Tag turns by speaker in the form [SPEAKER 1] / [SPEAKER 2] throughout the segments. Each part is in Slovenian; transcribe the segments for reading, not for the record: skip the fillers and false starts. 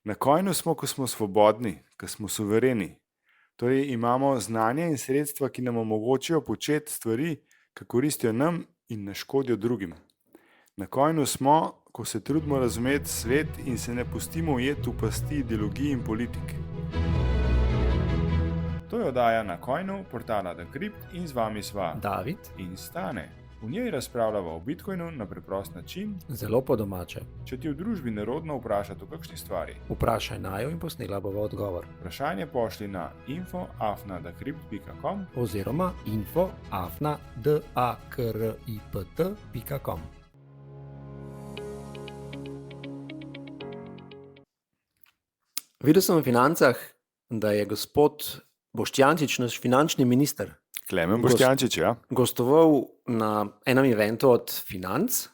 [SPEAKER 1] Na coinu smo, ko smo svobodni, ko smo suvereni. Torej imamo znanje in sredstva, ki nam omogočajo početi stvari, ki koristijo nam in ne škodijo drugim. Na coinu smo, ko se trudimo razumeti svet in se ne pustimo ujeti v pasti ideologij in politik. To je oddaja Na coinu, portala Decrypt, in z vami sva
[SPEAKER 2] David,
[SPEAKER 1] in Stane. V njej razpravljava o Bitcoinu na preprost način.
[SPEAKER 2] zelo po domače.
[SPEAKER 1] Če ti v družbi nerodno vprašati o kakšni stvari,
[SPEAKER 2] Vprašaj najo in posnela bova odgovor.
[SPEAKER 1] vprašanje pošlji na info@decrypt.com.
[SPEAKER 2] Oziroma info@dakript.com. Videl sem v Financah, da je gospod Boštjančič, naš finančni minister,
[SPEAKER 1] Klemen Boštjančič, ja.
[SPEAKER 2] gostoval na enem eventu od Financ.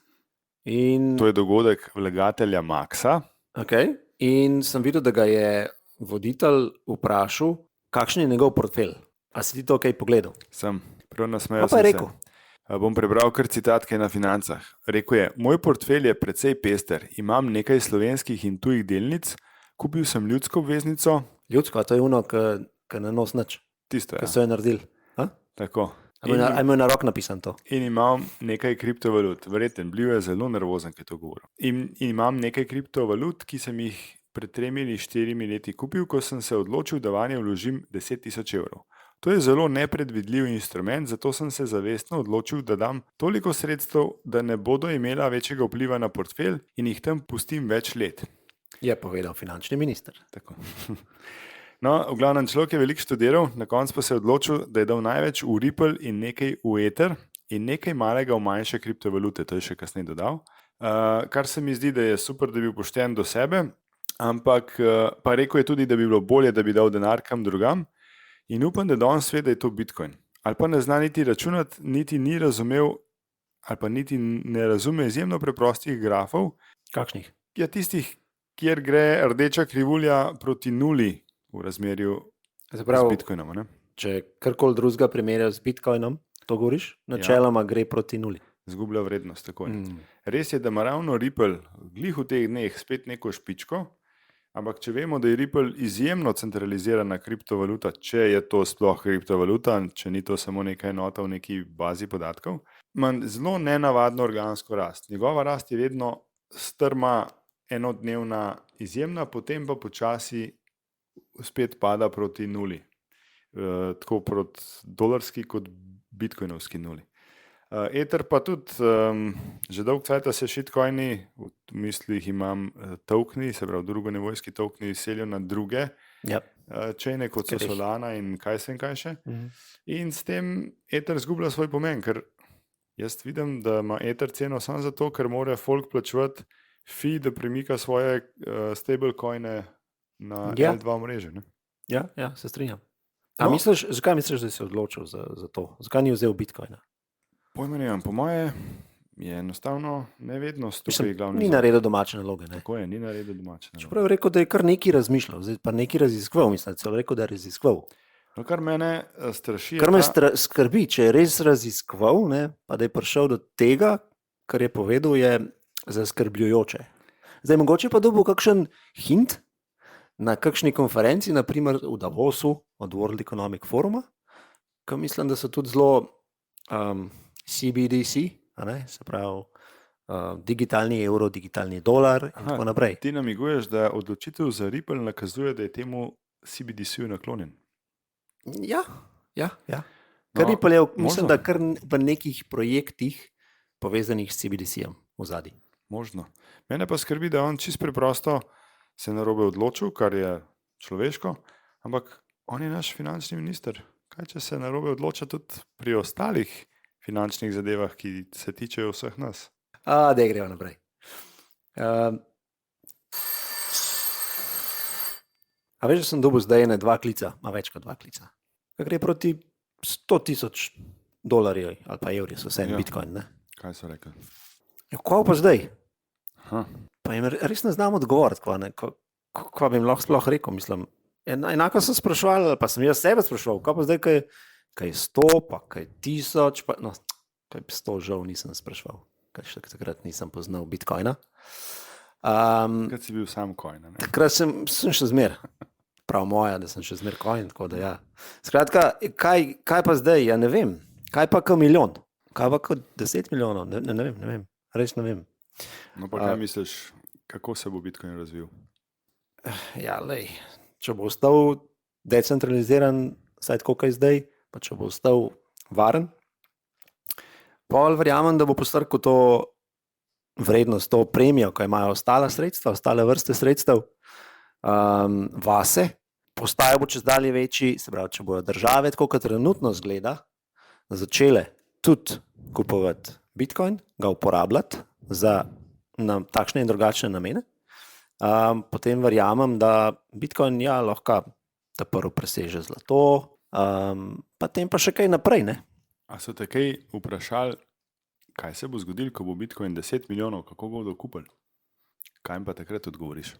[SPEAKER 2] In,
[SPEAKER 1] To je dogodek vlagatelja Maxa.
[SPEAKER 2] okay, in sem videl, da ga je voditelj vprašal, kakšen je njegov portfelj. A si ti to kaj pogledal?
[SPEAKER 1] Sem prav nasmejal.
[SPEAKER 2] Kaj pa je
[SPEAKER 1] sem
[SPEAKER 2] rekel?
[SPEAKER 1] se. Bom prebral kar citat, ki je na Financah. Rekel je: moj portfelj je precej pester. Imam nekaj slovenskih in tujih delnic, kupil sem ljudsko obveznico.
[SPEAKER 2] Ljudsko, a to je ono, ki ne nos nič,
[SPEAKER 1] Tisto
[SPEAKER 2] ki
[SPEAKER 1] je.
[SPEAKER 2] so jo naredili.
[SPEAKER 1] Tako.
[SPEAKER 2] Ajmo je na rok napisan to.
[SPEAKER 1] In imam nekaj kriptovalut. Verjeten, bil je zelo nervozen, ki je to govoril. In imam nekaj kriptovalut, ki sem jih pred 3 ali 4 leti kupil, ko sem se odločil, da vanje vložim 10.000 evrov. To je zelo nepredvidljiv instrument, zato sem se zavestno odločil, da dam toliko sredstev, da ne bodo imela večjega vpliva na portfelj in jih tam pustim več let.
[SPEAKER 2] Je povedal finančni minister.
[SPEAKER 1] Tako. No, v glavnem človek je veliko študiral, na koncu pa se je odločil, da je dal največ v Ripple in nekaj v Ether in nekaj malega v manjše kriptovalute, to je še kasneje dodal. Kar se mi zdi, da je super, da bi bil pošten do sebe, ampak pa rekel je tudi, da bi bilo bolje, da bi dal denar kam drugam in upam, da danes ve, da je to Bitcoin. Ali pa ne zna niti računati, niti ni razumel, ali pa niti ne razume izjemno preprostih grafov,
[SPEAKER 2] Kakšnih?
[SPEAKER 1] ja, tistih, kjer gre rdeča krivulja proti nuli v razmerju z
[SPEAKER 2] Zapravo,
[SPEAKER 1] Bitcoinom. Ne?
[SPEAKER 2] če karkoli drugega primerjajo z Bitcoinom, to govoriš, načeloma gre proti nuli.
[SPEAKER 1] Zgublja vrednost takoj.
[SPEAKER 2] Mm.
[SPEAKER 1] Res je, da ima ravno Ripple glih v teh dneh spet neko špičko, ampak če vemo, da je Ripple izjemno centralizirana kriptovaluta, če je to sploh kriptovaluta, če ni to samo neka enota v neki bazi podatkov, ima zelo nenavadno organsko rast. Njegova rast je vedno strma, enodnevna, izjemna, potem pa počasi spet pada proti nuli. Tako proti dolarski kot bitcoinovski nuli. Ether pa tudi, že dolgo časa se shitcoini, v mislih imam tokeni, se pravi drugonivojski tokeni, selijo na druge
[SPEAKER 2] Ja.
[SPEAKER 1] chaine, kot so
[SPEAKER 2] Katerih?
[SPEAKER 1] Solana in kaj se in kaj še.
[SPEAKER 2] Mhm.
[SPEAKER 1] In s tem Ether zgublja svoj pomen, ker jaz vidim, da ima Ether ceno samo zato, ker mora folk plačevati fee, da premika svoje stablecoine na
[SPEAKER 2] Ja.
[SPEAKER 1] L2 mreže. Ne?
[SPEAKER 2] Ja, se strinjam.
[SPEAKER 1] No.
[SPEAKER 2] Zakaj misliš, da si se odločil za to? Zakaj ni vzel Bitcoina?
[SPEAKER 1] Pojma nimam, po moje je enostavno nevednost tukaj glavni
[SPEAKER 2] Ni
[SPEAKER 1] vzrok.
[SPEAKER 2] naredil domače naloge. Ne?
[SPEAKER 1] Tako je, ni naredil domače.
[SPEAKER 2] Čeprav je rekel, da je kar nekaj razmišljal, zdaj pa nekaj raziskoval, mislim, celo rekel, da je raziskoval.
[SPEAKER 1] No, kar mene straši, je
[SPEAKER 2] Kar me
[SPEAKER 1] ta-
[SPEAKER 2] skrbi, če je res raziskoval, ne, pa da je prišel do tega, kar je povedal, je zaskrbljujoče. Zdaj, mogoče pa dobil kakšen hint na kakšni konferenci, naprimer v Davosu od World Economic Foruma, ki mislim, da so tudi zelo CBDC, a ne, se pravi digitalni evro, digitalni dolar in
[SPEAKER 1] Aha,
[SPEAKER 2] tako naprej.
[SPEAKER 1] Ti namiguješ, da odločitev za Ripple nakazuje, da je temu CBDC-ju naklonjen.
[SPEAKER 2] Ja.
[SPEAKER 1] No,
[SPEAKER 2] Kar Ripple je,
[SPEAKER 1] možno.
[SPEAKER 2] mislim, da kar v nekih projektih povezanih s CBDC-jem v zadnji.
[SPEAKER 1] Možno. Mene pa skrbi, da on čist preprosto se narobe odločil, kar je človeško, ampak on je naš finančni minister. Kaj če se narobe odloča tudi pri ostalih finančnih zadevah, ki se tičejo vseh nas?
[SPEAKER 2] Da gremo naprej. A veš, da sem dobil zdaj ene 2 klica, a več kot 2 klica. Ka gre proti 100.000 dolarjev ali pa evri, so vse
[SPEAKER 1] Ja.
[SPEAKER 2] Bitcoin. Ne?
[SPEAKER 1] Kaj so rekli?
[SPEAKER 2] Ja, kaj pa zdaj?
[SPEAKER 1] Aha.
[SPEAKER 2] Pa jim res ne znam odgovoriti, kaj bi jim lahko sploh rekel. Mislim, enako sem spraševal, pa sem jaz sebe spraševal, kaj pa zdaj, kaj je 100, pa kaj je 1000, pa no, kaj je 100 žal nisem spraševal, kaj še takrat nisem poznal Bitcoina.
[SPEAKER 1] Kad si bil sam coin, ne?
[SPEAKER 2] Takrat sem še zmer. Prav moja, da sem še zmer coin, tako da ja. Skratka, kaj pa zdaj? Ja ne vem. Kaj pa kot milijon? Kaj pa kot 10 milijonov? Ne vem. Res ne vem.
[SPEAKER 1] No pa kaj misliš, kako se bo Bitcoin razvil?
[SPEAKER 2] Ja, lej, če bo ostal decentraliziran, saj tako kaj zdaj, pa če bo ostal varen, pol verjamem, da bo postrkal to vrednost, to premijo, ko imajo ostale vrste sredstev, vase, postaja bo čez dalje večji, se pravi, če bojo države, tako kot trenutno zgleda, začele tudi kupovati Bitcoin, ga uporabljati za takšne in drugačne namene, potem verjamem, da Bitcoin lahko ta prvo preseže zlato, potem pa še kaj naprej, ne?
[SPEAKER 1] A so te kaj vprašali, kaj se bo zgodilo, ko bo Bitcoin 10 milijonov, kako bodo kupili? Kaj jim pa takrat odgovoriš?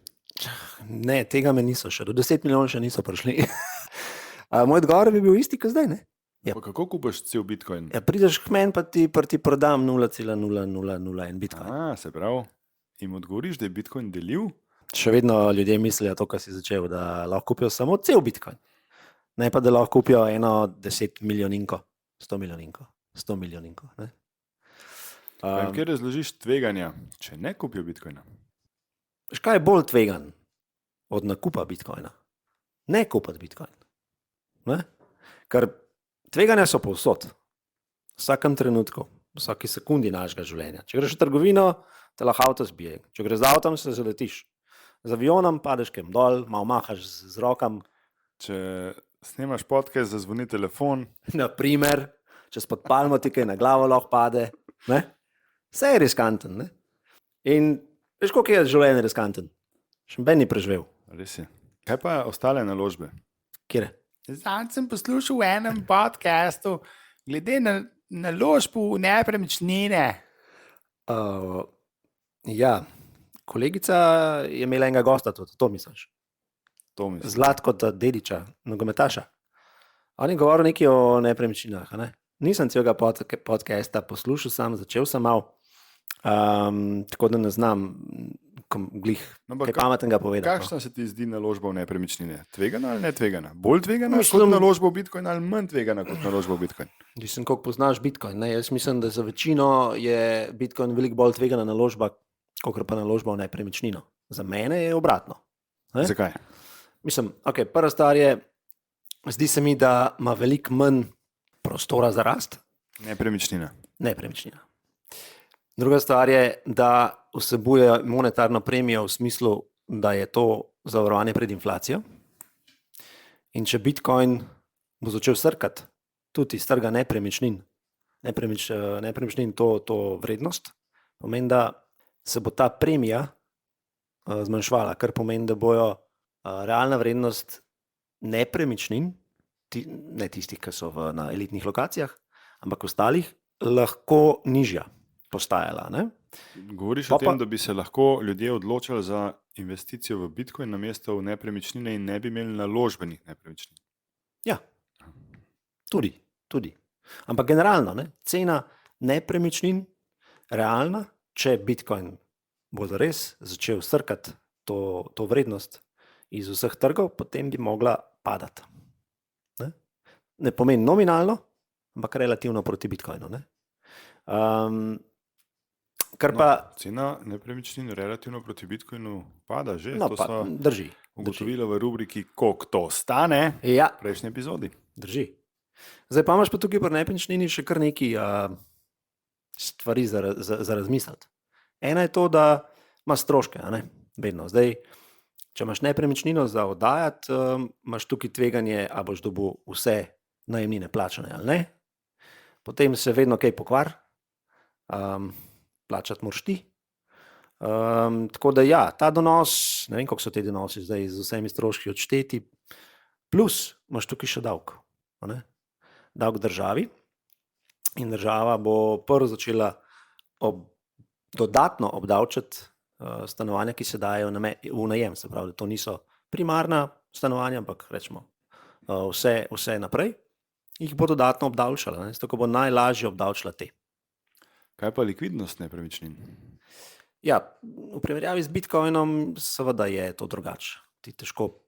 [SPEAKER 2] Ne, tega me niso še, do 10 milijonov še niso prišli. Moj odgovor bi bil isti, kot zdaj, ne? Ja.
[SPEAKER 1] Pa kako kupaš cel Bitcoin?
[SPEAKER 2] Ja, prideš k meni, pa ti prodam 0,0001 Bitcoin.
[SPEAKER 1] Se pravi, jim odgovoriš, da je Bitcoin deljiv?
[SPEAKER 2] Še vedno ljudje mislijo to, kar si začel, da lahko kupijo samo cel Bitcoin. Ne pa, da lahko kupijo eno 10 milijoninko, 100 milijoninko, 100 milijoninko. Ne?
[SPEAKER 1] Kje razložiš tveganja, če ne kupijo Bitcoina?
[SPEAKER 2] Kaj je bolj tvegan od nakupa Bitcoina? Ne kupiti Bitcoin. Ne? Ker tveganja so povsod. V vsakem trenutku, v vsaki sekundi našega življenja. Če greš v trgovino, te lahko avto zbije. Če greš z avtom, se zaletiš. Z avionom padeš kem dol, malo mahaš z rokam.
[SPEAKER 1] Če snemaš podcast, zazvoni telefon.
[SPEAKER 2] Naprimer, čez pod palmo ti kaj na glavo lahko pade. Ne? Vse je riskanten. Ne? In veš, koliko je življenje riskanten? Še noben ni preživel.
[SPEAKER 1] Res je. Kaj pa ostale naložbe?
[SPEAKER 2] Kjere?
[SPEAKER 3] Zdaj sem poslušal v enem podcastu, glede na naložbo v nepremičnine.
[SPEAKER 2] Ja, kolegica je imela enega gosta, to misliš?
[SPEAKER 1] To mislim.
[SPEAKER 2] Zlatko Dediča, nogometaša. On je govoril nekaj o nepremičninah. Ne? Nisem celega podcasta poslušal, začel sem malo, tako da ne znam glih kaj pametnega povedati.
[SPEAKER 1] Kakšna se ti zdi naložba v nepremičnine? Tvegana ali ne tvegana? Bolj tvegana kot naložba v Bitcoin ali manj tvegana kot naložba v Bitcoin?
[SPEAKER 2] Mislim, koliko poznaš Bitcoin. Ne? Jaz mislim, da za večino je Bitcoin veliko bolj tvegana naložba, kot pa naložba v nepremičnino. Za mene je obratno. Ne?
[SPEAKER 1] Zakaj?
[SPEAKER 2] Mislim, prva stvar je, zdi se mi, da ima veliko manj prostora za rast.
[SPEAKER 1] Nepremičnina.
[SPEAKER 2] Druga stvar je, da vsebuje monetarno premijo v smislu, da je to zavarovanje pred inflacijo. In če Bitcoin bo začel srkati tudi iz trga nepremičnin, to vrednost, pomeni, da se bo ta premija zmanjšvala, kar pomeni, da bojo realna vrednost nepremičnin, ne tistih, ki so na elitnih lokacijah, ampak ostalih, lahko nižja postajala. Ne?
[SPEAKER 1] Govoriš o tem, da bi se lahko ljudje odločali za investicijo v Bitcoin namesto v nepremičnine in ne bi imeli naložbenih nepremičnin.
[SPEAKER 2] Ja, tudi. Ampak generalno, ne? Cena nepremičnin, realna, če Bitcoin bo res začel srkati to vrednost iz vseh trgov, potem bi mogla padati. Ne pomeni nominalno, ampak relativno proti Bitcoinu. Ne?
[SPEAKER 1] Cena nepremičnin relativno proti Bitcoinu pada že.
[SPEAKER 2] No,
[SPEAKER 1] to
[SPEAKER 2] drži.
[SPEAKER 1] Ugotovila v rubriki Koliko to stane,
[SPEAKER 2] ja.
[SPEAKER 1] V prejšnji epizodi.
[SPEAKER 2] Drži. Zdaj pa imaš pa tukaj pri nepremičnini še kar nekaj stvari za razmisliti. Ena je to, da imaš stroške, vedno. Zdaj, če imaš nepremičnino za oddajati, imaš tukaj tveganje, a boš dobil vse najemnine plačane ali ne. Potem se vedno kaj pokvar, plačati moraš ti. Tako da ja, ta donos, ne vem, koliko so te donosi zdaj z vsemi stroški odšteti, plus imaš tukaj še davek. Davek državi in država bo prvo začela dodatno obdavčati stanovanja, ki se dajo v najem. Se pravi, da to niso primarna stanovanja, ampak rečemo vse naprej, jih bo dodatno obdavčala. Tako bo najlažje obdavčila te.
[SPEAKER 1] Kaj pa likvidnost nepremičnin?
[SPEAKER 2] Ja, v primerjavi z Bitcoinom seveda je to drugače. Ti težko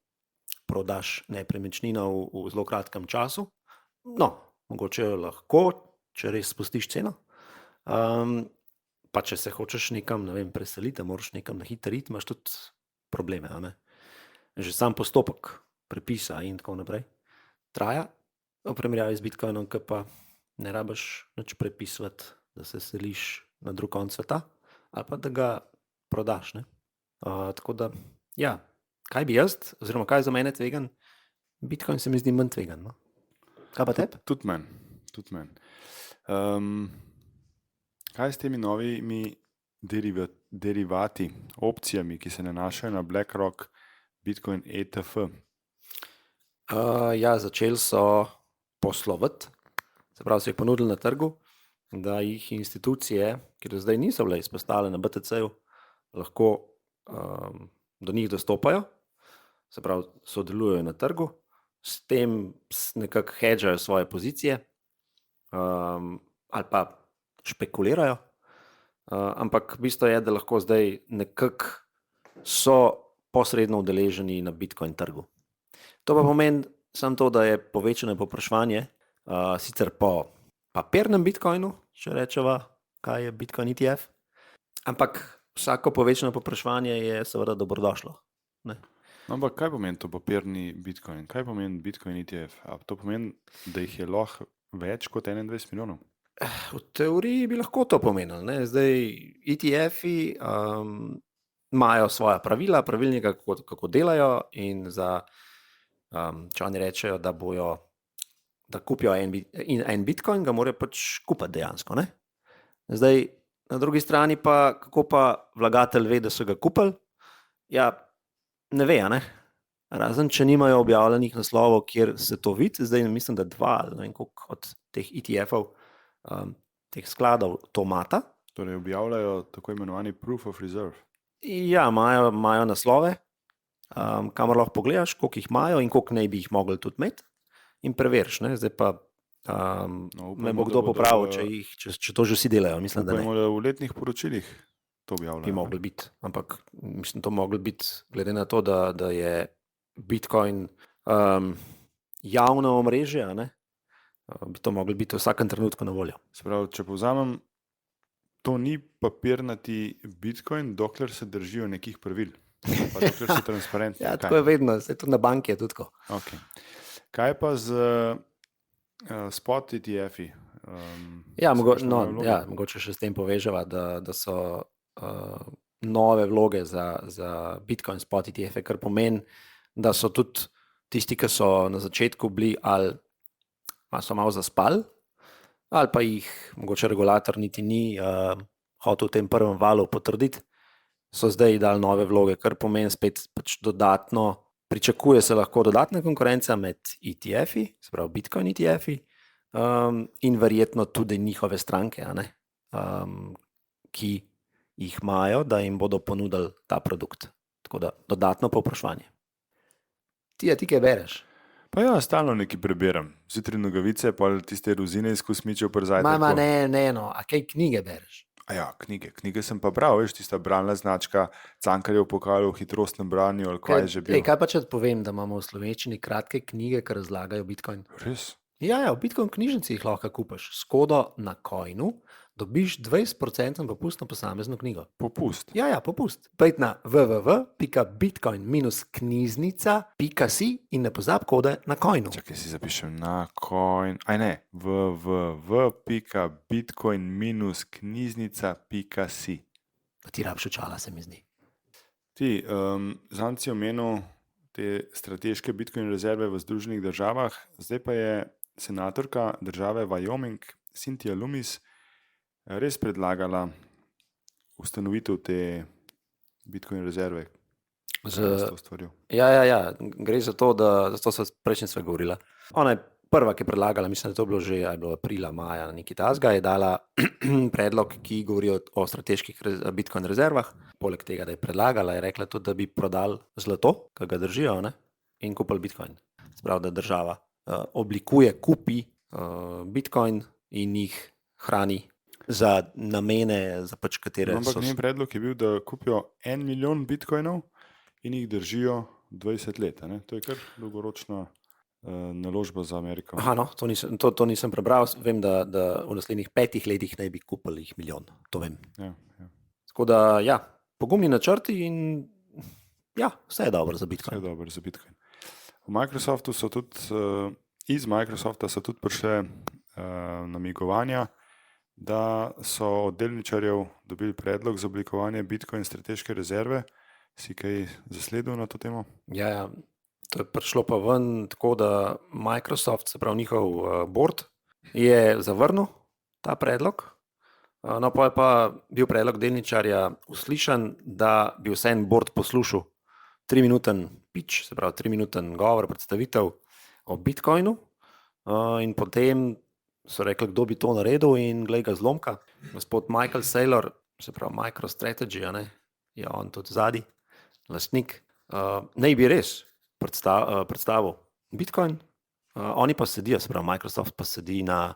[SPEAKER 2] prodaš nepremičnino v zelo kratkem času. No, mogoče jo lahko, če res spustiš ceno. Pa če se hočeš nekam, ne vem, preseliti, moraš nekam na hiter iti, imaš tudi probleme, a ne? Že sam postopek prepisa in tako naprej traja, v primerjavi z Bitcoinom, ki pa ne rabiš nič prepisovati, da se seliš na drug konec sveta, ali pa da ga prodaš, ne? Tako da, ja, kaj bi jaz, oziroma kaj je za mene tvegan? Bitcoin se mi zdi manj tvegan, no? Kaj pa tebi?
[SPEAKER 1] Tudi meni. Kaj s temi novimi derivati, opcijami, ki se nanašajo na BlackRock, Bitcoin ETF?
[SPEAKER 2] Ja, začeli so poslovati, se pravi, so jih ponudili na trgu, da jih institucije, ki do zdaj niso bile izpostavljene na BTC-ju, lahko do njih dostopajo, se pravi, sodelujejo na trgu, s tem nekako hedžajo svoje pozicije ali pa špekulirajo, ampak bistvo je, da lahko zdaj nekako so posredno udeleženi na Bitcoin trgu. To pa pomeni samo to, da je povečano povpraševanje, sicer po papirnem Bitcoinu, če rečeva, kaj je Bitcoin ETF, ampak vsako povečano povpraševanje je seveda dobrodošlo. Ne?
[SPEAKER 1] No, ampak kaj pomeni to papirni Bitcoin? Kaj pomeni Bitcoin ETF? A to pomeni, da jih je lahko več kot 21 milijonov?
[SPEAKER 2] V teoriji bi lahko to pomenilo. Ne? Zdaj ETF-i imajo svoja pravila, pravilnika, kako delajo, in če oni rečejo, da kupijo en Bitcoin, ga morajo pač kupiti dejansko. Ne? Zdaj, na drugi strani pa, kako pa vlagatelj ve, da so ga kupili? Ja, ne ve, ne? Razen, če nimajo objavljenih naslovov, kjer se to vidi. Zdaj mislim, da 2 ali ne vem koliko od teh ETF-ov, teh skladov to mata.
[SPEAKER 1] Torej objavljajo tako imenovani proof of reserve.
[SPEAKER 2] Ja, imajo naslove, kamor lahko pogledaš, koliko jih imajo in koliko naj bi jih mogli tudi imeti, in preveriš. Ne? Zdaj pa me bo kdo popravil, če to že vsi delajo. Mislim, da ne.
[SPEAKER 1] Upajmo, da v letnih poročilih to objavljajo.
[SPEAKER 2] Bi mogli biti, ampak mislim, to mogli biti, glede na to, da je Bitcoin javno omrežje, a ne? Bi to mogli biti v vsakem trenutku na voljo.
[SPEAKER 1] Se pravi, če povzamem, to ni papirnati Bitcoin, dokler se držijo nekih pravil. Pa dokler so transparentni.
[SPEAKER 2] Ja, tako je vedno, se tudi na banki je tudi tako.
[SPEAKER 1] Okay. Kaj pa z spot ETF-i?
[SPEAKER 2] Ja, mogoče še s tem poveževa, da so nove vloge za Bitcoin spot ETF-e, kar pomeni, da so tudi tisti, ki so na začetku bili ali so malo zaspali, ali pa jih mogoče regulator niti ni hotel v tem prvem valu potrditi, so zdaj dali nove vloge, kar pomeni spet pač dodatno, pričakuje se lahko dodatna konkurenca med ETF-i, se pravi Bitcoin ETF-i, in verjetno tudi njihove stranke, a ne? Ki jih imajo, da jim bodo ponudili ta produkt. Tako da dodatno povpraševanje. Ti kaj bereš?
[SPEAKER 1] Pa ja, stalno nekaj preberem. Zjutraj nogavice, pa tiste rozine iz kosmičev prezajte.
[SPEAKER 2] A kaj knjige bereš?
[SPEAKER 1] A ja, knjige sem pa bral, veš, tista bralna značka Cankarjev pokal v hitrostnem branju, ali kaj je že bil.
[SPEAKER 2] Kaj pa če povem, da imamo v slovenščini kratke knjige, ki razlagajo Bitcoin?
[SPEAKER 1] Res?
[SPEAKER 2] Ja, v Bitcoin knjižnici jih lahko kupiš. S kodo na Coinu dobiš 20% popust na posamezno knjigo.
[SPEAKER 1] Popust?
[SPEAKER 2] Ja, popust. Pojdite na www.bitcoin-knjižnica.si in ne pozab kode na Coinu.
[SPEAKER 1] Čakaj, si zapišem na Coin, www.bitcoin-knjižnica.si.
[SPEAKER 2] Ti rabiš očala, se mi zdi.
[SPEAKER 1] Ti, zanj si omenil te strateške Bitcoin rezerve v Združenih državah, zdaj pa je senatorka države Wyoming, Cynthia Lummis, res predlagala ustanovitev te Bitcoin rezerve.
[SPEAKER 2] Ja, gre za to, da to so prejšnji svet govorila. Ona je prva, ki je predlagala, mislim, da to bilo že aprila, maja, nekaj tasga, je dala predlog, ki govori o strateških Bitcoin rezervah. Poleg tega, da je predlagala, je rekla tudi, da bi prodali zlato, ki ga držijo, ne? In kupili Bitcoin. Sprav, da država kupi Bitcoin in jih hrani za namene, za pač katere
[SPEAKER 1] No, ampak
[SPEAKER 2] so.
[SPEAKER 1] njen predlog je bil, da kupijo 1 milijon bitcoinov in jih držijo 20 let. a ne. To je kar dolgoročna naložba za Ameriko.
[SPEAKER 2] Aha, no, to nisem prebral. Vem, da v naslednjih 5 letih naj bi kupili jih milijon. To vem.
[SPEAKER 1] Ja, ja.
[SPEAKER 2] Tako da, ja, pogumni načrti in ja, vse je dobro za
[SPEAKER 1] Vse je
[SPEAKER 2] Bitcoin.
[SPEAKER 1] dobro za Bitcoin. V Microsoftu so tudi, iz Microsofta so tudi prišle namigovanja, da so od delničarjev dobili predlog za oblikovanje Bitcoin strateške rezerve. Si kaj zasledil na to temo?
[SPEAKER 2] Ja, to je prišlo pa ven tako, da Microsoft, se pravi njihov board, je zavrnil ta predlog. No, pa je pa bil predlog delničarja uslišan, da bi vseeno board poslušal 3-minuten pitch, se pravi 3-minuten govor, predstavitev o Bitcoinu. In potem so rekli, kdo bi to naredil, in glej ga zlomka. Gospod Michael Saylor, se pravi MicroStrategy, je on tudi zadnji lastnik, naj bi res predstavil Bitcoin. Oni pa sedijo, se pravi Microsoft pa sedi na,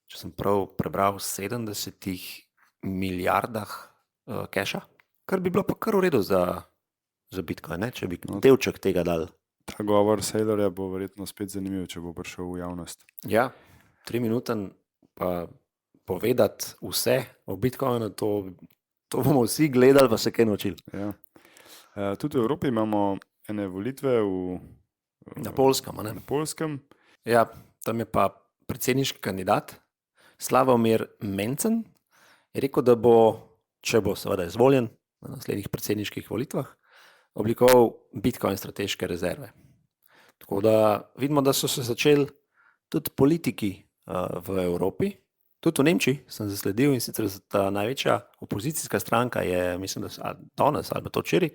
[SPEAKER 2] če sem prav prebral, 70 milijardah keša, kar bi bilo pa kar v redu za Bitcoin, ne? Če bi delček tega dal.
[SPEAKER 1] Ta govor Saylorja bo verjetno spet zanimiv, če bo prišel v javnost.
[SPEAKER 2] Ja, 3-minuten pa povedati vse o Bitcoinu, to bomo vsi gledali, pa se kaj naučili.
[SPEAKER 1] Ja. Tudi v Evropi imamo ene volitve
[SPEAKER 2] Na Poljskem, a ne?
[SPEAKER 1] na Poljskem.
[SPEAKER 2] Ja, tam je pa predsedniški kandidat Slavomir Mencen je rekel, da bo, če bo seveda izvoljen na naslednjih predsedniških volitvah, oblikoval Bitcoin strateške rezerve. Tako da vidimo, da so se začeli tudi politiki v Evropi, tudi v Nemčiji sem zasledil, in sicer ta največja opozicijska stranka je, mislim, da danes ali pa to včeraj,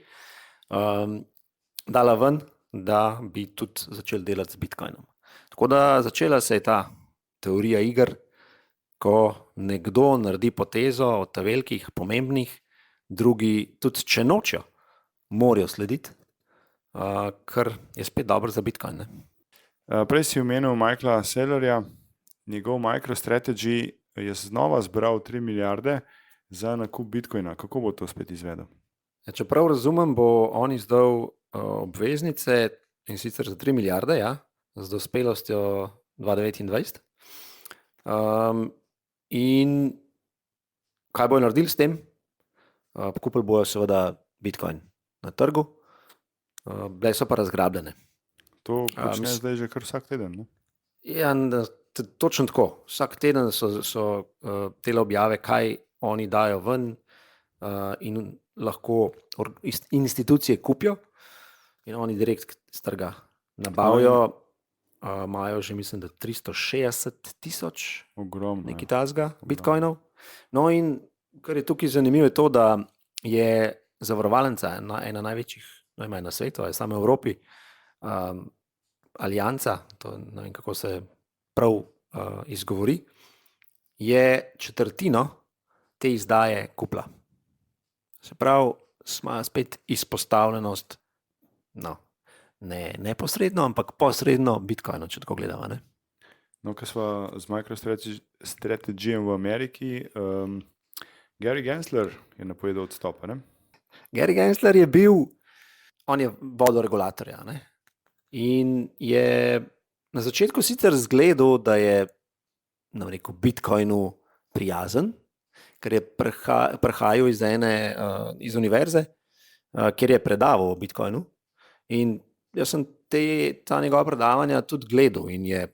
[SPEAKER 2] dala ven, da bi tudi začeli delati z Bitcoinom. Tako da začela se je ta teorija iger, ko nekdo naredi potezo od ta velikih, pomembnih, drugi tudi če nočejo, morajo slediti, kar je spet dobro za Bitcoin. Ne?
[SPEAKER 1] Prej si omenil Michaela Saylorja, njegov MicroStrategy je znova zbral 3 milijarde za nakup Bitcoina. Kako bo to spet izvedel?
[SPEAKER 2] Če prav razumem, bo on izdal obveznice, in sicer za 3 milijarde, ja, z dospelostjo 2029. In kaj bojo naredili s tem? Kupili bojo seveda Bitcoin na trgu, bile so pa razgrabljene.
[SPEAKER 1] To počne zdaj že kar vsak teden, ne?
[SPEAKER 2] Ja, točno tako. Vsak teden so tele objave, kaj oni dajo ven, in lahko institucije kupijo in oni direkt z trga nabavijo. Imajo že, mislim, da 360,000
[SPEAKER 1] Ogromno.
[SPEAKER 2] nekaj tazga Bitcoinov. No, in kar je tukaj zanimivo, je to, da je zavarovalnica ena največjih, najmanj na svetu, je samo v Evropi, Alianca, to ne vem, kako se prav izgovori, je četrtino te izdaje kupla. Se pravi, ima spet izpostavljenost, no, ne neposredno, ampak posredno Bitcoinu, če tako gledamo. Ne?
[SPEAKER 1] No, ko smo z MicroStrategy v Ameriki, Gary Gensler je napovedal odstop, ne?
[SPEAKER 2] Gary Gensler je bil, on je vodoregulator, ja, ne? In je na začetku sicer zgledal, da je, nam rekel, Bitcoinu prijazen, ker je prihajal iz univerze, kjer je predaval o Bitcoinu. In jaz sem ta njegova predavanja tudi gledal, in je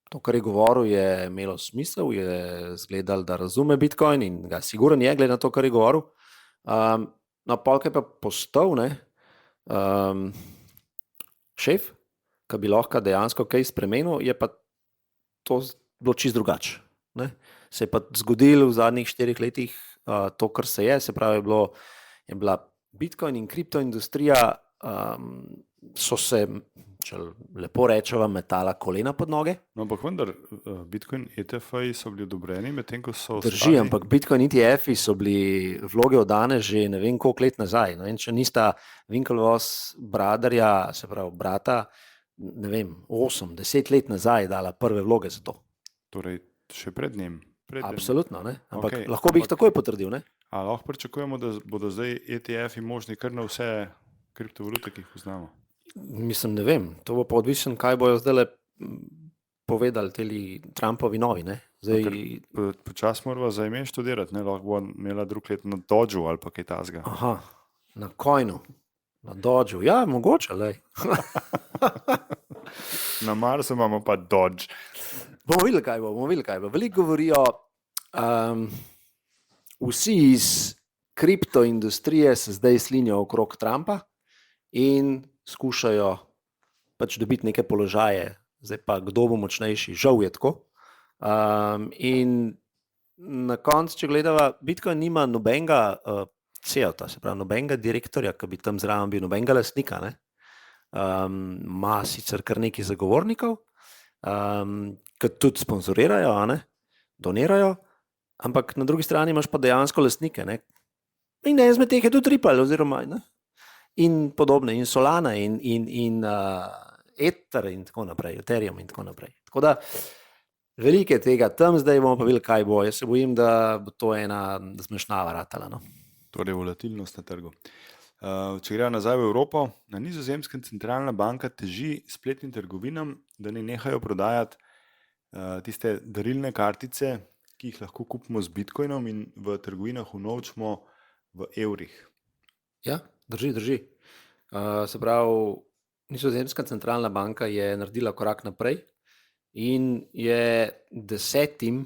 [SPEAKER 2] to, kar je govoril, je imelo smisel, je zgledal, da razume Bitcoin, in ga sigurno je, glede na to, kar je govoril. No, polk je pa postal, ne, šef, ki bi lahko dejansko kaj spremenil, je pa to bilo čisto drugače. Se je pa zgodilo v zadnjih 4 letih to, kar se je pravi, je bila Bitcoin in kriptoindustrija, so se, če lepo rečeva, metala kolena pod noge.
[SPEAKER 1] No, ampak vendar, Bitcoin ETF-ji so bili odobreni, medtem ko so
[SPEAKER 2] Drži, ampak Bitcoin ETF-ji so bili vloge oddane že ne vem koliko let nazaj. No, in če nista Winklevoss Brotherja, se pravi brata, ne vem, 8-10 let nazaj dala prve vloge za to.
[SPEAKER 1] Torej, še pred njim.
[SPEAKER 2] Absolutno, ne? Ampak
[SPEAKER 1] Okej,
[SPEAKER 2] lahko bi jih
[SPEAKER 1] ampak-
[SPEAKER 2] takoj potrdil. Ne?
[SPEAKER 1] A lahko pričakujemo, da bodo zdaj ETF-ji možni kar na vse kriptovalute, ki jih poznamo?
[SPEAKER 2] Mislim, ne vem. To bo pa odvisno, kaj bojo zdaj povedali teli Trumpovi novi. Ne? Zdaj,
[SPEAKER 1] Počasi moramo za ime študirati, ne lahko bo imela drug let na Dodžu ali pa kaj tasga.
[SPEAKER 2] aha, na Coinu, na Dodgeu. Ja, mogoče. Lej.
[SPEAKER 1] Na Marsu imamo pa Dodge.
[SPEAKER 2] Bomo videli, kaj bo. Veliko govorijo, vsi iz kriptoindustrije se zdaj slinijo okrog Trumpa in skušajo pač dobiti neke položaje. Zdaj pa, kdo bo močnejši, žal je tako. In na koncu, če gledava, Bitcoin nima nobenega CEO-ta, se pravi nobenega direktorja, ki bi tam zraven bil, nobenega lastnika. Ne? Ma sicer kar nekaj zagovornikov, ki tudi sponzorirajo, a ne? Donirajo, ampak na drugi strani imaš pa dejansko lastnike. Ne? In en izmed teh je tudi Ripple, oziroma ne? In podobne, in Solana, in Ether, in tako naprej, Ethereum, in tako naprej. Tako da veliko je tega, tam zdaj bomo pa videli, kaj bo. Jaz se bojim, da bo to ena zmešnjava ratala. No?
[SPEAKER 1] Torej, volatilnost na trgu. Če gremo nazaj v Evropo, na Nizozemskem centralna banka teži spletnim trgovinam, da ne nehajo prodajati tiste darilne kartice, ki jih lahko kupimo z bitcoinom in v trgovinah unovčimo v evrih.
[SPEAKER 2] Ja, drži. Se pravi, Nizozemska centralna banka je naredila korak naprej in je 10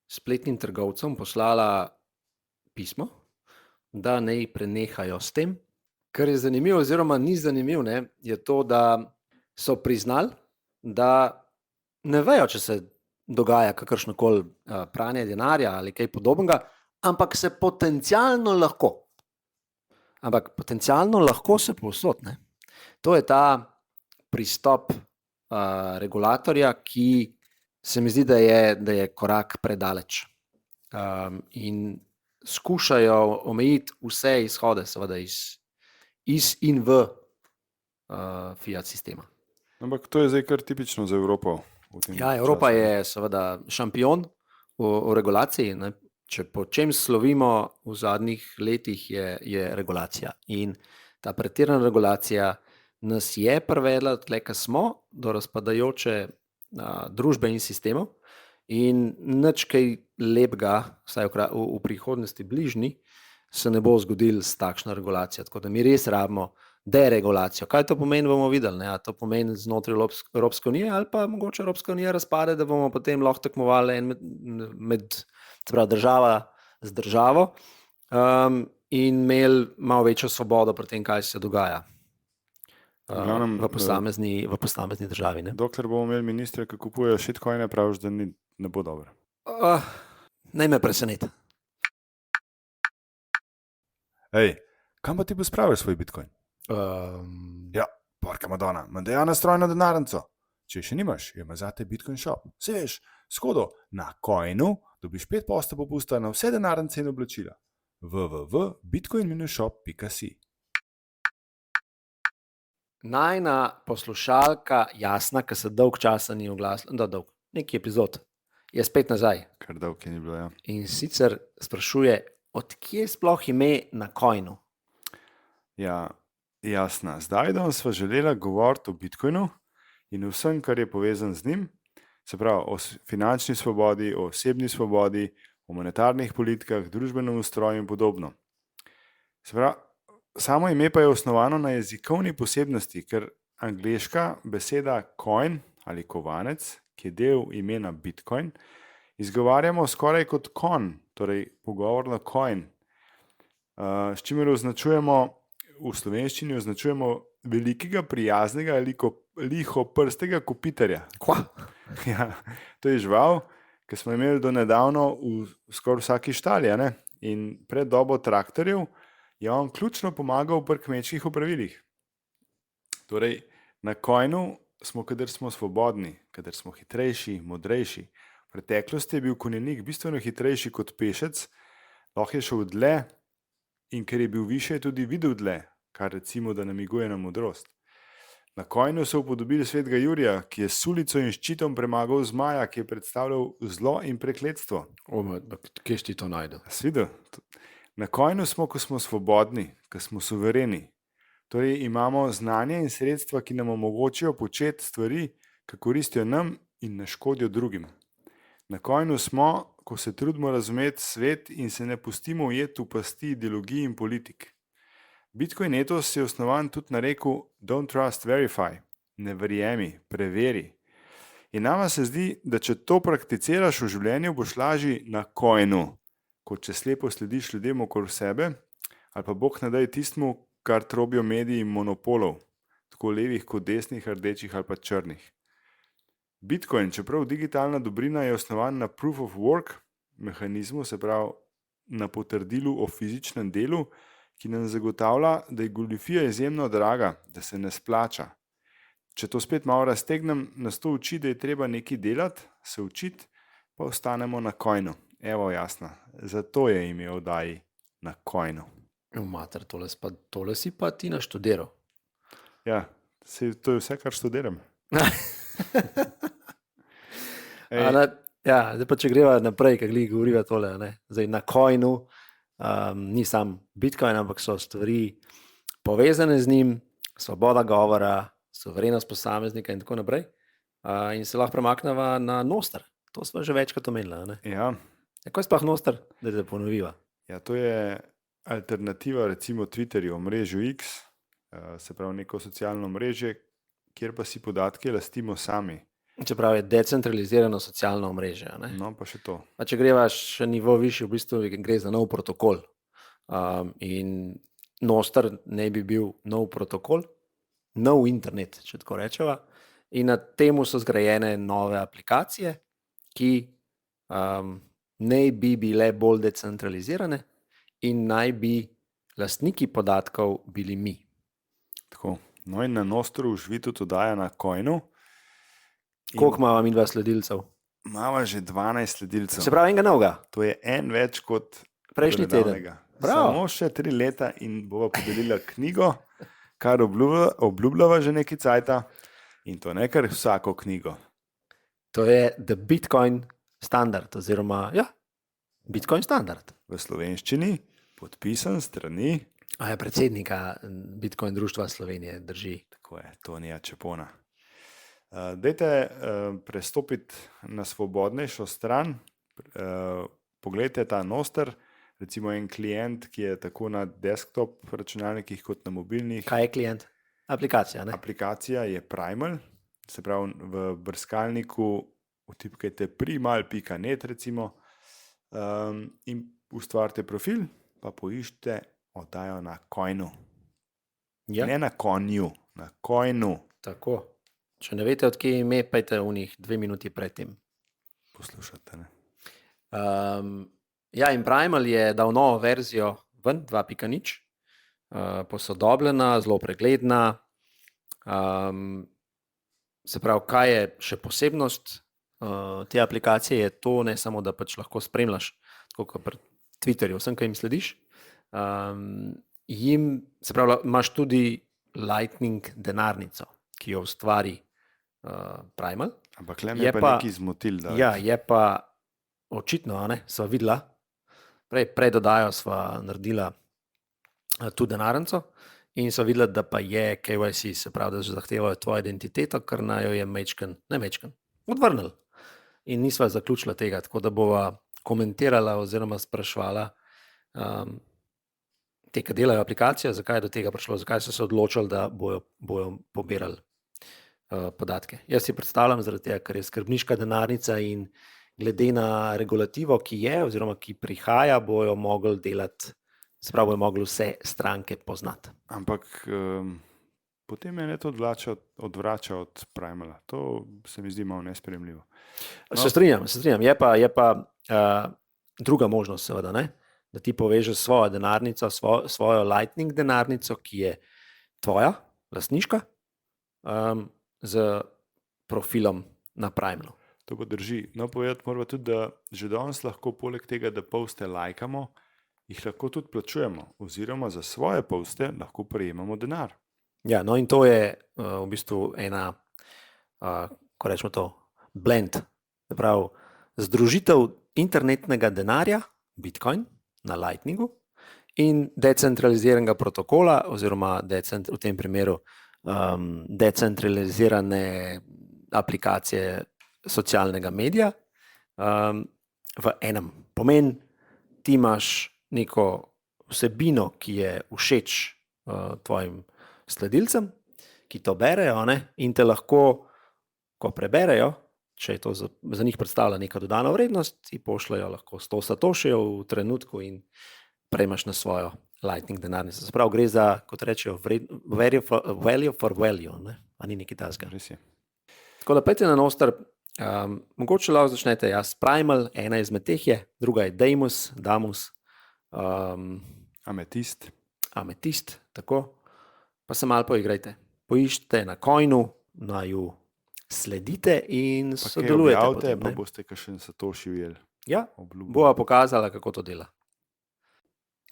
[SPEAKER 2] spletnim trgovcem poslala pismo, da naj prenehajo s tem. Kar je zanimivo, oziroma ni zanimivo, je to, da so priznali, da ne vejo, če se dogaja kakršnokoli pranje denarja ali kaj podobnega, ampak se potencialno lahko. Ampak potencialno lahko se povsod. Ne? To je ta pristop regulatorja, ki se mi zdi, da je korak predaleč. In skušajo omejiti vse izhode, seveda iz in v fiat sistema.
[SPEAKER 1] Ampak to je zdaj kar tipično za Evropo.
[SPEAKER 2] Ja, Evropa je seveda šampion v regulaciji. Ne? Če po čem slovimo v zadnjih letih, je regulacija. In ta pretirana regulacija nas je privedla tle, kjer smo, do razpadajoče družbe in sistemov. In nič kaj lepega, vsaj v prihodnosti bližnji, se ne bo zgodil s takšno regulacijo. Tako da mi res rabimo deregulacijo. Kaj to pomeni, bomo videli. Ne? A to pomeni znotraj Evropske unije ali pa mogoče Evropska unija razpade, da bomo potem lahko tekmovali med država z državo in imeli malo večjo svobodo pri tem, kaj se dogaja v posamezni državi. Ne?
[SPEAKER 1] Dokler bomo imeli ministre, ki kupujejo shitcoine, praviš, da ne bo dobro.
[SPEAKER 2] Naj me preseneti.
[SPEAKER 1] Hej, kam pa ti bo spravil svoj bitcoin? Ja, porka Madonna, Mandejana strojno denarnico. Če še nimaš, ima zate Bitcoin shop. Se veš, skodo na Coinu dobiš 5% popusta na vse denarnice in oblačila. www.bitcoin-shop.si.
[SPEAKER 2] Najna poslušalka Jasna, ki se dolg časa ni oglasila, nekaj epizod, je spet nazaj.
[SPEAKER 1] Kar dolg je ni bilo, ja.
[SPEAKER 2] In sicer sprašuje, odkje sploh ime na Coinu?
[SPEAKER 1] Ja, Jasna. Zdaj, da sva želela govoriti o Bitcoinu in vsem, kar je povezan z njim, se pravi o finančni svobodi, o osebni svobodi, o monetarnih politikah, družbenem ustroju in podobno. Se pravi, samo ime pa je osnovano na jezikovni posebnosti, ker angleška beseda coin ali kovanec, ki je del imena Bitcoin, izgovarjamo skoraj kot kon, torej pogovorno coin, s čimer v slovenščini označujemo velikega, prijaznega, lihoprstega kopitarja.
[SPEAKER 2] Kva?
[SPEAKER 1] Ja, to je žival, ki smo imeli do nedavno v skoraj vsaki štali, ne? In pred dobo traktorjev je on ključno pomagal pri kmečkih opravilih. Torej, na Coinu smo, kadar smo svobodni, kadar smo hitrejši, modrejši. V preteklosti je bil konjenik bistveno hitrejši kot pešec, lahko je šel dlje, in ker je bil više, je tudi videl dlje, kar recimo, da namiguje na modrost. Na Coinu so upodobili svetega Jurija, ki je s sulico in ščitom premagal zmaja, ki je predstavljal zlo in prekletstvo.
[SPEAKER 2] Kje si to najdel?
[SPEAKER 1] Svidel? Na Coinu smo, ko smo svobodni, ko smo suvereni. Torej imamo znanje in sredstva, ki nam omogočajo početi stvari, ki koristijo nam in ne škodijo drugim. Na Coinu smo, ko se trudimo razumeti svet in se ne pustimo ujeti v pasti ideologij in politik. Bitcoin ethos je osnovan tudi na reku Don't trust, verify. Ne verjemi, preveri. In nama se zdi, da če to prakticiraš v življenju, boš lažji na Coinu, kot če slepo slediš ljudem okoli sebe, ali pa Bog ne daj tistmu, kar trobijo mediji monopolov, tako levih kot desnih, rdečih ali pa črnih. Bitcoin, čeprav digitalna dobrina, je osnovan na proof of work mehanizmu, se pravi na potrdilu o fizičnem delu, ki nam zagotavlja, da je goljufija izjemno draga, da se ne splača. Če to spet malo raztegnem, nas to uči, da je treba nekaj delati, se učiti, pa ostanemo na Coinu. Evo, jasno, zato je ime oddaji na Coinu.
[SPEAKER 2] Mater, tole si pa ti naštudiral.
[SPEAKER 1] Ja, to je vse, kar študiram.
[SPEAKER 2] Zdaj pa če greva naprej, kaj govoriva tole, ne? Zdaj na Coinu ni sam Bitcoin, ampak so stvari povezane z njim, svoboda govora, suverenost posameznika in tako naprej. In se lahko premakneva na Nostr. To smo že večkrat omenili, ne?
[SPEAKER 1] Ja.
[SPEAKER 2] Kaj je sploh Nostr, da te ponoviva?
[SPEAKER 1] Ja, to je alternativa recimo Twitterju, omrežju X, se pravi neko socialno omrežje, kjer pa si podatke lastimo sami.
[SPEAKER 2] Čeprav je decentralizirano socialno omrežje. Ne?
[SPEAKER 1] No, pa še to.
[SPEAKER 2] Pa če greva še nivo višji, v bistvu gre za nov protokol. In Nostr ne bi bil nov protokol, nov internet, če tako rečeva. In na temu so zgrajene nove aplikacije, ki ne bi bile bolj decentralizirane in naj bi lastniki podatkov bili mi.
[SPEAKER 1] Tako. No in na Nostru živi tudi oddaja na Coinu.
[SPEAKER 2] Koliko imamo mi 2 sledilcev?
[SPEAKER 1] Imamo že 12 sledilcev.
[SPEAKER 2] Se pravi, enega novega.
[SPEAKER 1] To je en več kot
[SPEAKER 2] prejšnji teden.
[SPEAKER 1] Samo še 3 leta in bova podelila knjigo, kar obljubljava že nekaj cajta, in to ne kar vsako knjigo.
[SPEAKER 2] To je The Bitcoin Standard, oziroma Bitcoin Standard.
[SPEAKER 1] V slovenščini, podpisan strani
[SPEAKER 2] predsednika Bitcoin društva Slovenije, drži.
[SPEAKER 1] Tako je, Tonija Čepona. Dajte prestopiti na svobodnejšo stran, poglejte ta Nostr, recimo en klient, ki je tako na desktop računalnikih kot na mobilnih.
[SPEAKER 2] Kaj je klient? Aplikacija, ne?
[SPEAKER 1] Aplikacija je Primal, se pravi v brskalniku vtipkajte primal.net recimo in ustvarite profil, pa poiščite oddajo na Coinu.
[SPEAKER 2] Ja.
[SPEAKER 1] Ne na Conju, na Coinu.
[SPEAKER 2] Tako. Če ne veste, od kje je ime, pejte v njih 2 minuti predtem.
[SPEAKER 1] Poslušate, ne?
[SPEAKER 2] In Primal je dal novo verzijo ven, 2.0, posodobljena, zelo pregledna. Se pravi, kaj je še posebnost te aplikacije, je to ne samo, da pač lahko spremljaš, tako kot pri Twitterju, vsem, kaj jim slediš. Se pravi, imaš tudi Lightning denarnico, ki jo ustvari Primal.
[SPEAKER 1] Ampak le me pa nekaj zmotil.
[SPEAKER 2] Je pa očitno, sva videla, prej dodajo sva naredila tu denarnico in sva videla, da pa je KYC, se pravi, da zahtevajo tvojo identiteto, kar naj jo je odvrnil. In nisva zaključila tega, tako da bova komentirala oziroma sprašvala te, ki delajo aplikacijo, zakaj je do tega prišlo, zakaj so se odločili, da bojo pobirali podatke. Jaz si predstavljam, zaradi tega, ker je skrbniška denarnica in glede na regulativo, ki je oziroma ki prihaja, bojo mogli delati, se pravi, bojo mogli vse stranke poznati.
[SPEAKER 1] Ampak potem me to odvrača od Primala. To se mi zdi malo nesprejemljivo.
[SPEAKER 2] No. Se strinjam. Je pa druga možnost, seveda, ne? Da ti povežeš svojo denarnico, svojo Lightning denarnico, ki je tvoja, lastniška, z profilom na Primalu.
[SPEAKER 1] To pa drži. No, povedati moramo tudi, da že danes lahko poleg tega, da poste lajkamo, jih lahko tudi plačujemo, oziroma za svoje poste lahko prejemamo denar.
[SPEAKER 2] Ja, no in to je v bistvu ena, ko rečemo to, blend, se pravi združitev internetnega denarja, Bitcoin na Lightningu in decentraliziranega protokola oziroma v tem primeru decentralizirane aplikacije socialnega medija v enem. Pomen, ti imaš neko vsebino, ki je všeč tvojim sledilcem, ki to berejo, ne? In te lahko, ko preberejo, če je to za njih predstavlja neka dodana vrednost, ti pošljajo lahko 100 satošijev v trenutku in prejmaš na svojo Lightning denarnico. Se pravi, gre za, kot rečejo, value for value, ne? A ni nekaj takega.
[SPEAKER 1] Res je.
[SPEAKER 2] Tako da pejte na Nostr, mogoče lahko začnete, Primal, ena izmed teh je, druga je Damus, Ametist, tako. Pa se malo poigrajte. Poiščite na Coinu, naju sledite in sodelujete potem,
[SPEAKER 1] pa
[SPEAKER 2] ne.
[SPEAKER 1] boste kakšen satoši ujeli.
[SPEAKER 2] Ja,
[SPEAKER 1] Obljubim.
[SPEAKER 2] bova pokazala, kako to dela.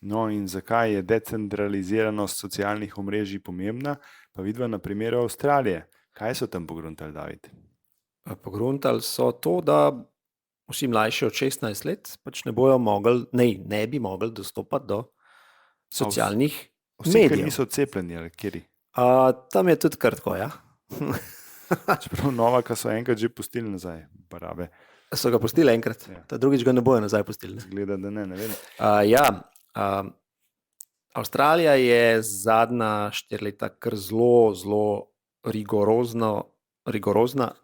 [SPEAKER 1] No, in zakaj je decentraliziranost socialnih omrežij pomembna? Pa vidva na primeru Avstralije. Kaj so tam pogruntali, David?
[SPEAKER 2] Pogruntali so to, da vsi mlajši od 16 let pač ne bojo mogli, ne bi mogli dostopati do socialnih
[SPEAKER 1] Vsi, ki
[SPEAKER 2] medijev.
[SPEAKER 1] niso cepljeni, ali kjeri?
[SPEAKER 2] Tam je tudi kar tako, ja.
[SPEAKER 1] Čeprav nova, ki so enkrat že pustili nazaj, barabe.
[SPEAKER 2] So ga pustili enkrat,
[SPEAKER 1] Ja.
[SPEAKER 2] ta drugič ga ne bojo nazaj pustili. Ne?
[SPEAKER 1] Zgleda, da ne vem.
[SPEAKER 2] Avstralija je zadnja 4 leta kar zelo rigorozna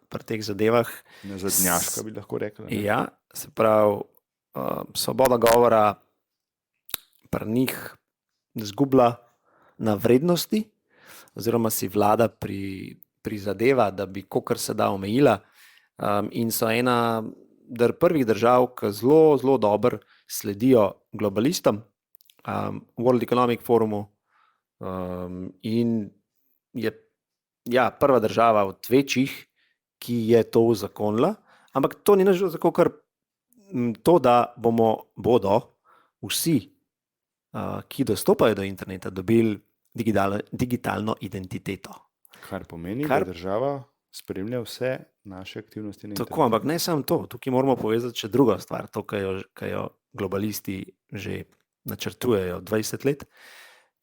[SPEAKER 2] pri teh zadevah.
[SPEAKER 1] Nazadnjaška bi lahko rekla. Ne?
[SPEAKER 2] Ja, se pravi, svoboda govora pri njih zgublja na vrednosti, oziroma si vlada prizadeva, da bi kolikor se da omejila, in so ena prvih držav, ki zelo dobro sledijo globalistom, World Economic Forumu, in je prva država od večjih, ki je to uzakonila, ampak to ni nič zato, ker to, da bodo vsi, ki dostopajo do interneta, dobili digitalno identiteto.
[SPEAKER 1] Kar pomeni, da država spremlja vse naše aktivnosti na internetu.
[SPEAKER 2] Tako, ampak ne samo to, tukaj moramo povezati še drugo stvar, to, kar jo globalisti že načrtujejo 20 let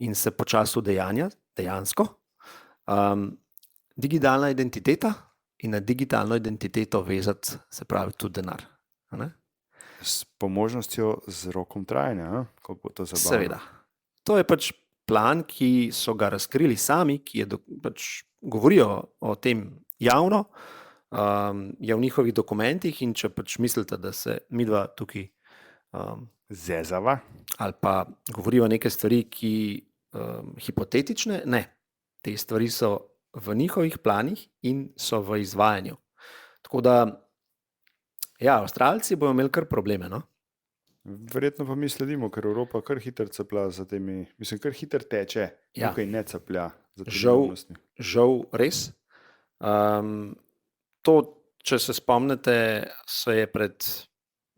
[SPEAKER 2] in se počasi udejanja, dejansko. Digitalna identiteta in na digitalno identiteto vezati, se pravi, tudi denar. Ne?
[SPEAKER 1] S možnostjo z rokom trajanja, kako bo to zabavno.
[SPEAKER 2] Seveda. To je pač plan, ki so ga razkrili sami, ki pač govorijo o tem javno, je v njihovih dokumentih, in če pač mislite, da se midva tukaj
[SPEAKER 1] zezava
[SPEAKER 2] ali pa govorijo neke stvari, ki hipotetične, ne. Te stvari so v njihovih planih in so v izvajanju. Tako da, Avstralci bojo imeli kar probleme, no?
[SPEAKER 1] Verjetno pa mi sledimo, ker Evropa kar hitro caplja za temi, mislim, kar hitro teče, tukaj ne caplja za temi možnostmi.
[SPEAKER 2] Žal res. To, če se spomnite, se je pred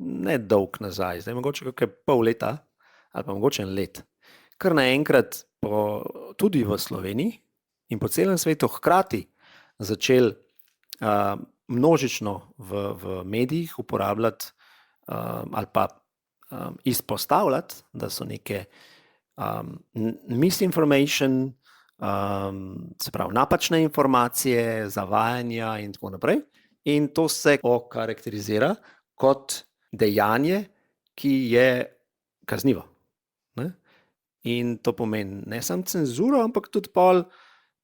[SPEAKER 2] nedolg nazaj, zdaj mogoče kakšne pol leta ali pa mogoče en let, kar naenkrat tudi v Sloveniji in po celem svetu hkrati začeli množično v medijih uporabljati ali pa izpostavljati, da so neke misinformation, se pravi napačne informacije, zavajanja in tako naprej. In to se okarakterizira kot dejanje, ki je kaznivo. Ne? In to pomeni ne samo cenzuro, ampak tudi pol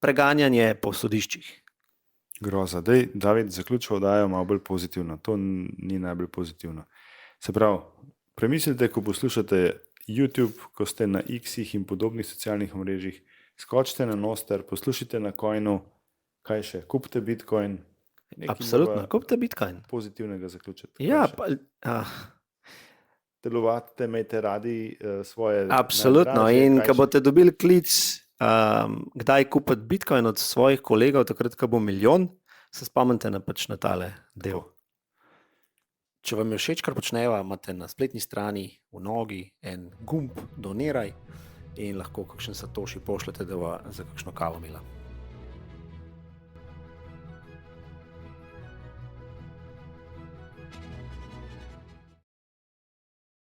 [SPEAKER 2] preganjanje po sodiščih.
[SPEAKER 1] Groza. David, zaključil oddajo malo bolj pozitivno. To ni najbolj pozitivno. Se pravi, premislite, ko poslušate YouTube, ko ste na X-ih in podobnih socialnih omrežjih, skočite na Nostr, poslušajte na Coinu, kaj še, kupite Bitcoin.
[SPEAKER 2] Absolutno, kupite Bitcoin.
[SPEAKER 1] Pozitivnega zaključite.
[SPEAKER 2] Ja,
[SPEAKER 1] Delovate, imejte radi svoje...
[SPEAKER 2] Absolutno, in ko boste dobili klic, kdaj kupiti Bitcoin od svojih kolegov, takrat, ko bo milijon, se spomnite na tale del. Če vam je všeč, kar počneva, imate na spletni strani v nogi en gumb doniraj in lahko kakšen satoši pošljete, da bo za kakšno kavo imela.